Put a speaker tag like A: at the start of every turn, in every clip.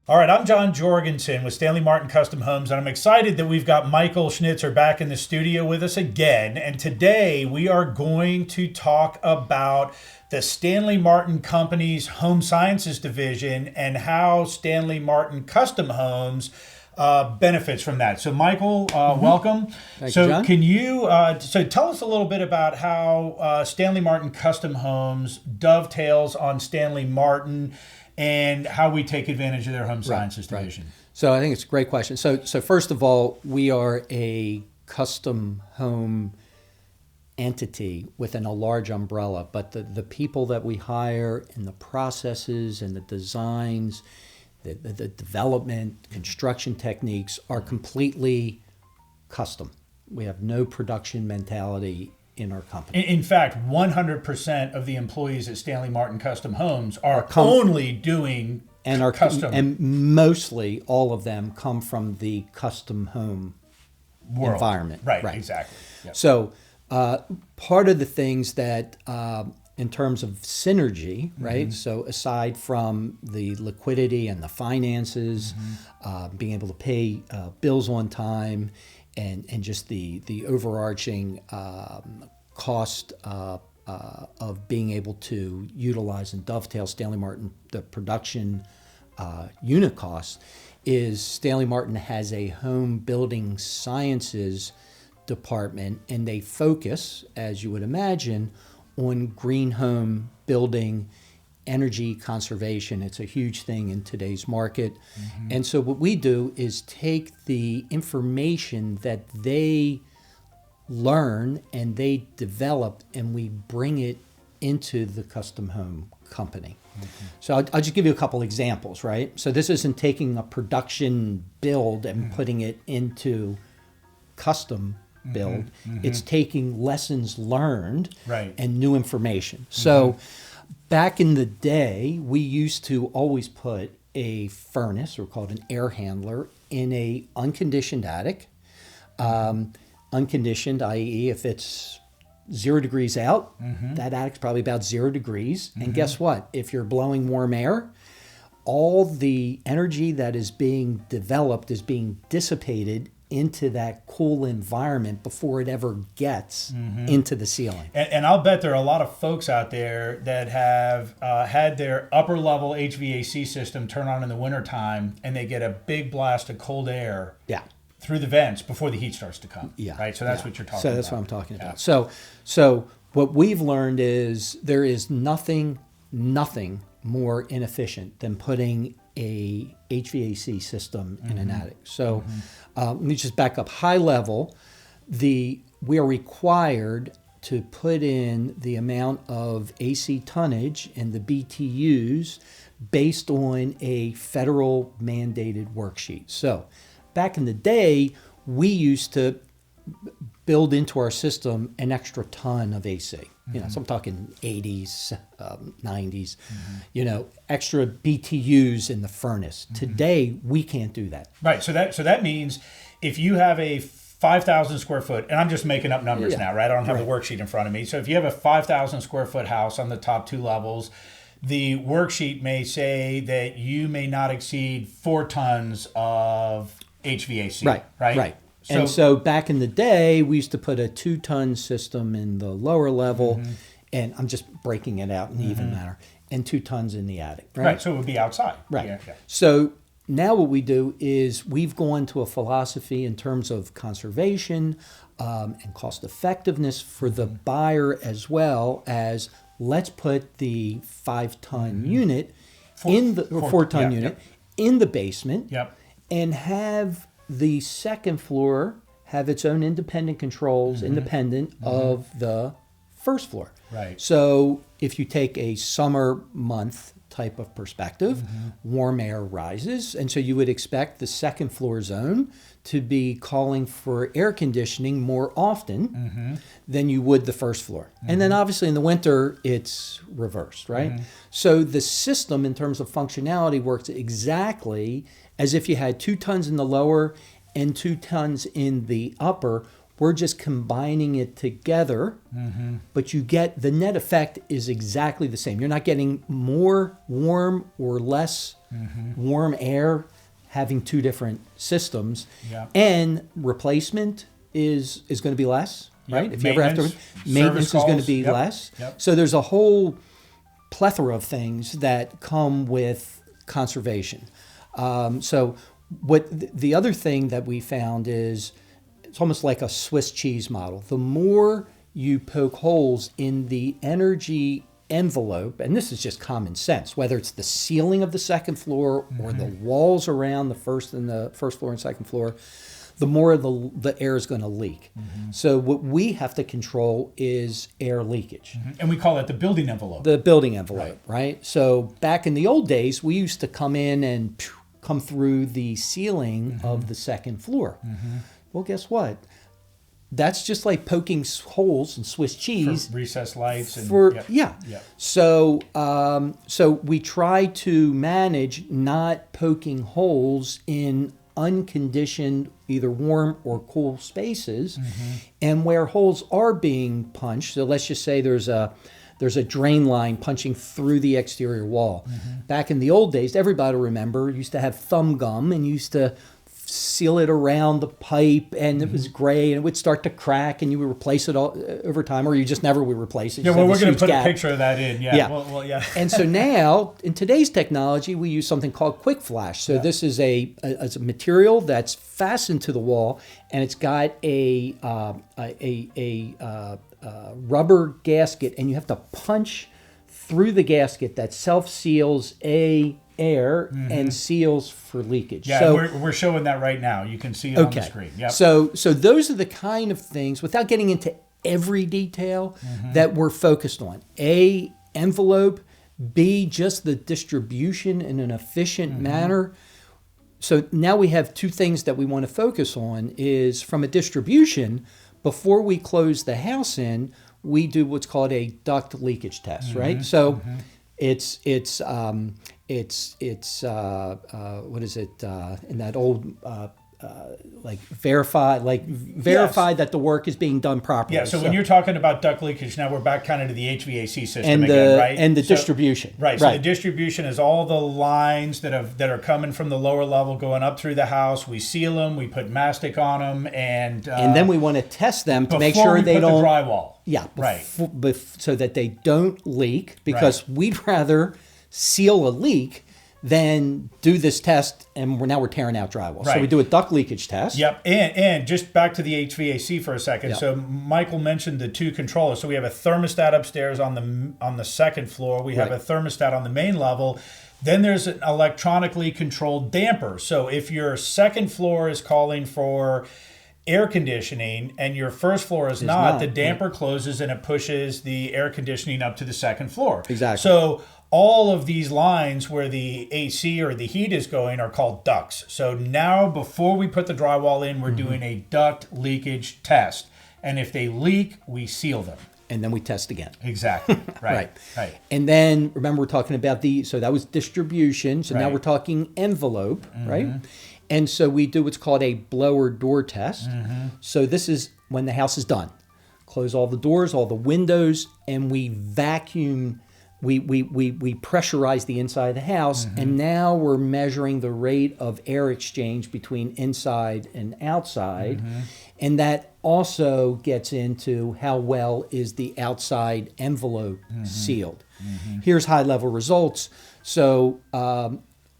A: All right, I'm John Jorgenson with Stanley Martin Custom Homes, and I'm excited that we've got Michael Schnitzer back in the studio with us again. And today we are going to talk about the Stanley Martin Company's Home Sciences Division and how Stanley Martin Custom Homes benefits from that. So, Michael, welcome.
B: Thank
A: you,
B: John.
A: So, can you tell us a little bit about how Stanley Martin Custom Homes dovetails on Stanley Martin and how we take advantage of their Home Sciences Division?
B: Right. So I think it's a great question. So first of all, we are a custom home entity within a large umbrella, but the people that we hire and the processes and the designs, the development, construction techniques are completely custom. We have no production mentality in our company.
A: In fact, 100% of the employees at Stanley Martin Custom Homes are only doing custom.
B: And mostly all of them come from the custom home environment.
A: Right, exactly. Yep.
B: So part of the things that in terms of synergy, right? So aside from the liquidity and the finances, being able to pay bills on time, and just the overarching cost of being able to utilize and dovetail Stanley Martin, the production unit costs, is Stanley Martin has a home building sciences department, and they focus, as you would imagine, on green home building, energy conservation. It's a huge thing in today's market. And so what we do is take the information that they learn and they develop, and we bring it into the custom home company. So I'll just give you a couple examples, right? So this isn't taking a production build and putting it into custom build. It's taking lessons learned and new information. So back in the day, we used to always put a furnace, or called an air handler, in a unconditioned attic. Unconditioned, i.e. if it's 0 degrees out, that attic's probably about 0 degrees. And guess what? If you're blowing warm air, all the energy that is being developed is being dissipated into that cool environment before it ever gets into the ceiling.
A: And I'll bet there are a lot of folks out there that have had their upper level HVAC system turn on in the wintertime, and they get a big blast of cold air through the vents before the heat starts to come. Right? So that's what you're talking about.
B: So that's what I'm talking about. So what we've learned is there is nothing more inefficient than putting a HVAC system in an attic. So let me just back up high level. We are required to put in the amount of AC tonnage and the BTUs based on a federal mandated worksheet. So back in the day, we used to build into our system an extra ton of AC. So I'm talking 80s, 90s, extra BTUs in the furnace. Today, we can't do that.
A: Right. So that means if you have a 5,000 square foot, and I'm just making up numbers now, right? I don't have a worksheet in front of me. So if you have a 5,000 square foot house on the top 2 levels, the worksheet may say that you may not exceed 4 tons of HVAC. Right.
B: So back in the day, we used to put a 2-ton system in the lower level, and I'm just breaking it out in the even manner, and 2 tons in the attic.
A: Right. So it would be outside.
B: Right.
A: Yeah.
B: So now what we do is we've gone to a philosophy in terms of conservation and cost effectiveness for the buyer, as well as let's put the 5-ton unit in the 4-ton unit in the basement, and have the second floor have its own independent controls, independent of the first floor.
A: Right.
B: So if you take a summer month type of perspective, warm air rises, and so you would expect the second floor zone to be calling for air conditioning more often than you would the first floor. And then obviously in the winter, it's reversed, right? So the system in terms of functionality works exactly as if you had 2 tons in the lower and 2 tons in the upper, We're just combining it together, but you get the net effect is exactly the same. You're not getting more warm or less warm air having two different systems.
A: Yeah.
B: And replacement is going to be less, right?
A: Yep.
B: If you ever have to, maintenance is going to be less.
A: Yep.
B: So there's a whole plethora of things that come with conservation. So the other thing that we found is it's almost like a Swiss cheese model. The more you poke holes in the energy envelope, and this is just common sense, whether it's the ceiling of the second floor or the walls around the first floor and second floor, the more the air is going to leak. So what we have to control is air leakage.
A: And we call that the building envelope.
B: The building envelope, right? So back in the old days, we used to come in and come through the ceiling of the second floor. Well, guess what? That's just like poking holes in Swiss cheese.
A: For recessed lights.
B: So so we try to manage not poking holes in unconditioned either warm or cool spaces. And where holes are being punched, so let's just say there's a drain line punching through the exterior wall. Back in the old days, everybody remember, used to have thumb gum and used to seal it around the pipe, and it was gray, and it would start to crack, and you would replace it all over time, or you just never would replace it.
A: Yeah, well, we're going to put a picture of that in. Yeah. Well,
B: And so now, in today's technology, we use something called quick flash. So this is a material that's fastened to the wall, and it's got a rubber gasket, and you have to punch through the gasket that self-seals air and seals for leakage.
A: Yeah, so, we're showing that right now. You can see it on the screen. Yep.
B: So those are the kind of things, without getting into every detail, that we're focused on. A, envelope. B, just the distribution in an efficient manner. So now we have two things that we want to focus on is from a distribution, before we close the house in, we do what's called a duct leakage test, right? So it's what is it in that old verify that the work is being done properly.
A: Yeah. So when you're talking about duct leakage, now we're back kind of to the HVAC system
B: and
A: again, right?
B: And the distribution.
A: Right. So the distribution is all the lines that are coming from the lower level going up through the house. We seal them. We put mastic on them, and
B: then we want to test them to make sure they don't
A: the drywall.
B: Yeah. So that they don't leak, because we'd rather seal a leak than do this test, and now we're tearing out drywall. So we do a duct leakage test.
A: Yep. And just back to the HVAC for a second. Yep. So Michael mentioned the two controllers. So we have a thermostat upstairs on the second floor. We have a thermostat on the main level. Then there's an electronically controlled damper. So if your second floor is calling for air conditioning and your first floor is not, the damper closes and it pushes the air conditioning up to the second floor.
B: Exactly.
A: So all of these lines where the AC or the heat is going are called ducts. So now before we put the drywall in, we're doing a duct leakage test. And if they leak, we seal them.
B: And then we test again.
A: Exactly. Right.
B: And then remember, we're talking about so that was distribution. So now we're talking envelope, right? And so we do what's called a blower door test. So this is when the house is done. Close all the doors, all the windows, and we vacuum. We pressurize the inside of the house, and now we're measuring the rate of air exchange between inside and outside. And that also gets into how well is the outside envelope sealed. Here's high-level results. So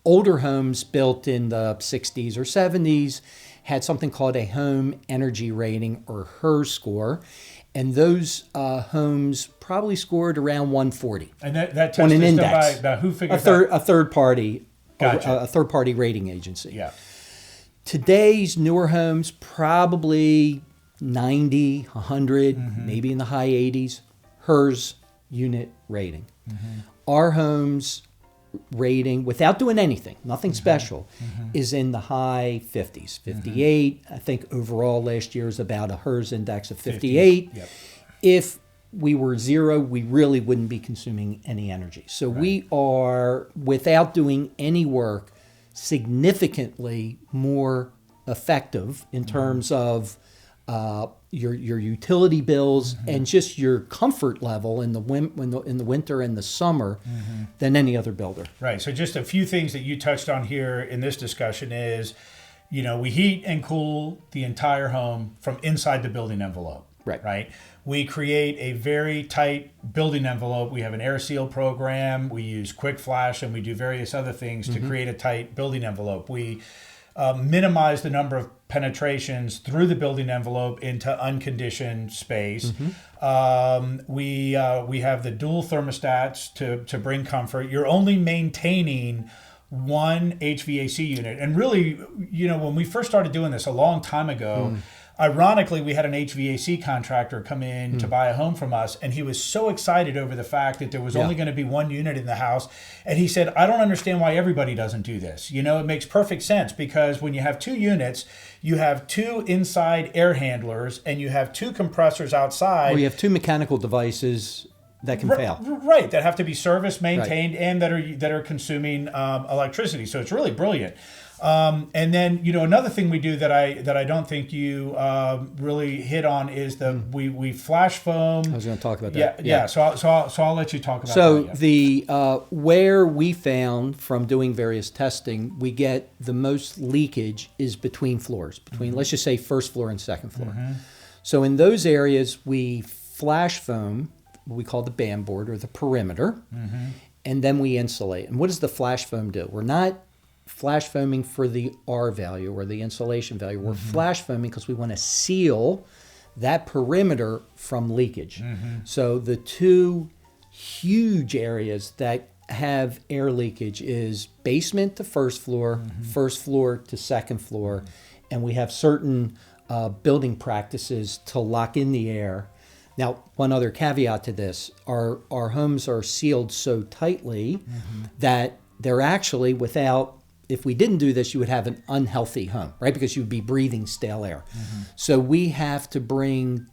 B: older homes built in the 60s or 70s had something called a home energy rating, or HERS score. And those homes probably scored around 140.
A: And that test
B: on an
A: is
B: index.
A: by who figures that?
B: A third party.
A: Gotcha.
B: A third party rating agency.
A: Yeah.
B: Today's newer homes probably 90, 100, maybe in the high 80s. HERS unit rating. Our homes rating, without doing anything, nothing special, is in the high 50s, 58. I think overall last year is about a HERS index of 58.
A: Yep.
B: If we were 0, we really wouldn't be consuming any energy. So we are, without doing any work, significantly more effective in terms of your utility bills, and just your comfort level in the winter and the summer than any other builder.
A: Right. So just a few things that you touched on here in this discussion is, we heat and cool the entire home from inside the building envelope. Right. We create a very tight building envelope. We have an air seal program. We use quick flash, and we do various other things to create a tight building envelope. We minimize the number of penetrations through the building envelope into unconditioned space. We have the dual thermostats to bring comfort. You're only maintaining one HVAC unit. And really, when we first started doing this a long time ago, ironically, we had an HVAC contractor come in to buy a home from us, and he was so excited over the fact that there was only going to be one unit in the house. And he said, I don't understand why everybody doesn't do this. It makes perfect sense, because when you have two units, you have two inside air handlers and you have two compressors outside.
B: Well, you have two mechanical devices that can fail.
A: Right, that have to be serviced, maintained, and that are consuming electricity. So it's really brilliant. And then, another thing we do that I don't think you really hit on is we flash foam.
B: I was going to talk about that.
A: Yeah. So I'll let you talk about that.
B: So the where we found from doing various testing, we get the most leakage is between floors, let's just say first floor and second floor. So in those areas, we flash foam, what we call the band board or the perimeter, and then we insulate. And what does the flash foam do? We're not flash foaming for the R value or the insulation value. We're flash foaming because we want to seal that perimeter from leakage. So the two huge areas that have air leakage is basement to first floor, first floor to second floor, and we have certain building practices to lock in the air. Now, one other caveat to this, our homes are sealed so tightly that they're actually if we didn't do this, you would have an unhealthy home, right? Because you'd be breathing stale air. So we have to bring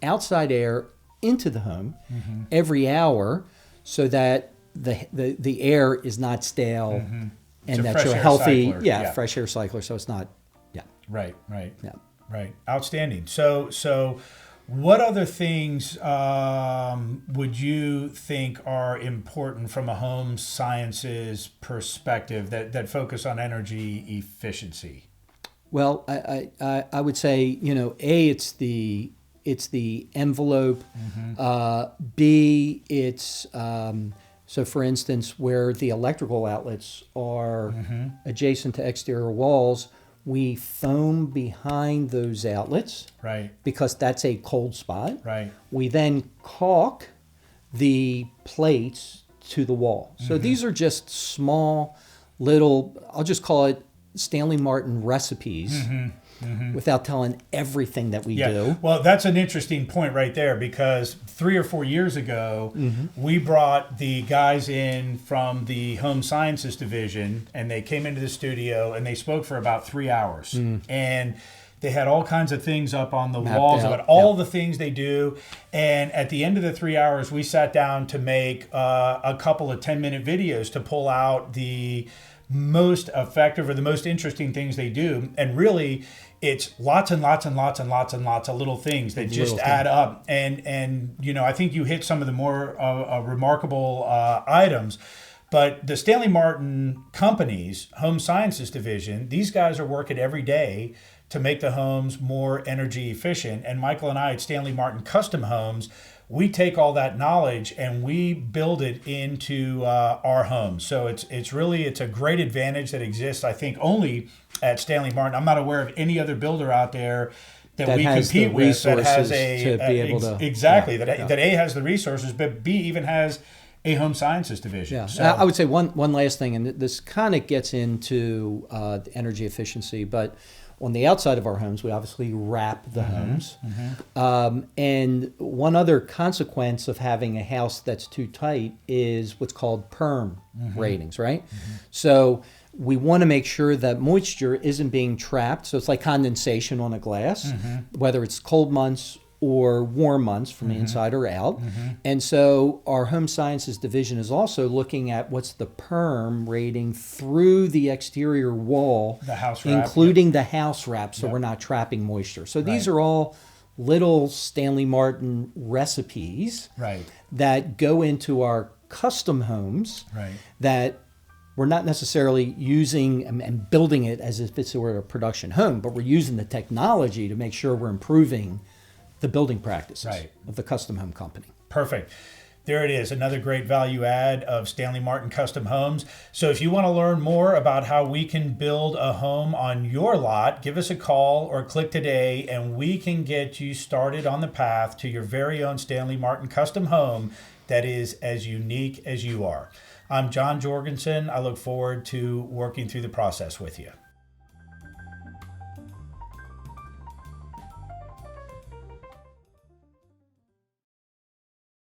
B: outside air into the home every hour so that the air is not stale and that you're healthy. Fresh air cycler. So it's not.
A: Right. Outstanding. So what other things would you think are important from a home sciences perspective that focus on energy efficiency?
B: Well, I would say, it's the envelope. B, it's so for instance, where the electrical outlets are adjacent to exterior walls, we foam behind those outlets,
A: right? Because
B: that's a cold spot,
A: right?
B: We then caulk the plates to the wall. So these are just small, little. I'll just call it Stanley Martin recipes, without telling everything that we do.
A: Well, that's an interesting point right there, because 3 or 4 years ago, we brought the guys in from the home sciences division, and they came into the studio and they spoke for about 3 hours. And they had all kinds of things up on the walls about all the things they do. And at the end of the 3 hours, we sat down to make a couple of 10-minute videos to pull out the most effective or the most interesting things they do. And really, it's lots and lots and lots and lots and lots of little things that just add up. And I think you hit some of the more remarkable items. But the Stanley Martin Company's Home Sciences Division, these guys are working every day to make the homes more energy efficient. And Michael and I at Stanley Martin Custom Homes, we take all that knowledge and we build it into our homes. So it's a great advantage that exists, I think, only at Stanley Martin. I'm not aware of any other builder out there that we compete with that has that A has the resources, but B even has a home sciences division.
B: Yeah,
A: so,
B: I would say one last thing, and this kind of gets into the energy efficiency, but on the outside of our homes, we obviously wrap the homes. And one other consequence of having a house that's too tight is what's called Perm Ratings, right? So we want to make sure that moisture isn't being trapped. So it's like condensation on a glass, whether it's cold months or warm months from the inside or out. And so our home sciences division is also looking at what's the perm rating through the exterior wall,
A: The house wrap,
B: including the house wrap, so we're not trapping moisture. So these are all little Stanley Martin recipes
A: Right.
B: that go into our custom homes
A: Right.
B: that we're not necessarily using and building it as if it's were a production home, but we're using the technology to make sure we're improving the building practices of the custom home company.
A: Perfect. There it is, another great value add of Stanley Martin Custom Homes. So if you want to learn more about how we can build a home on your lot, give us a call or click today and we can get you started on the path to your very own Stanley Martin Custom Home that is as unique as you are. I'm John Jorgenson. I look forward to working through the process with you.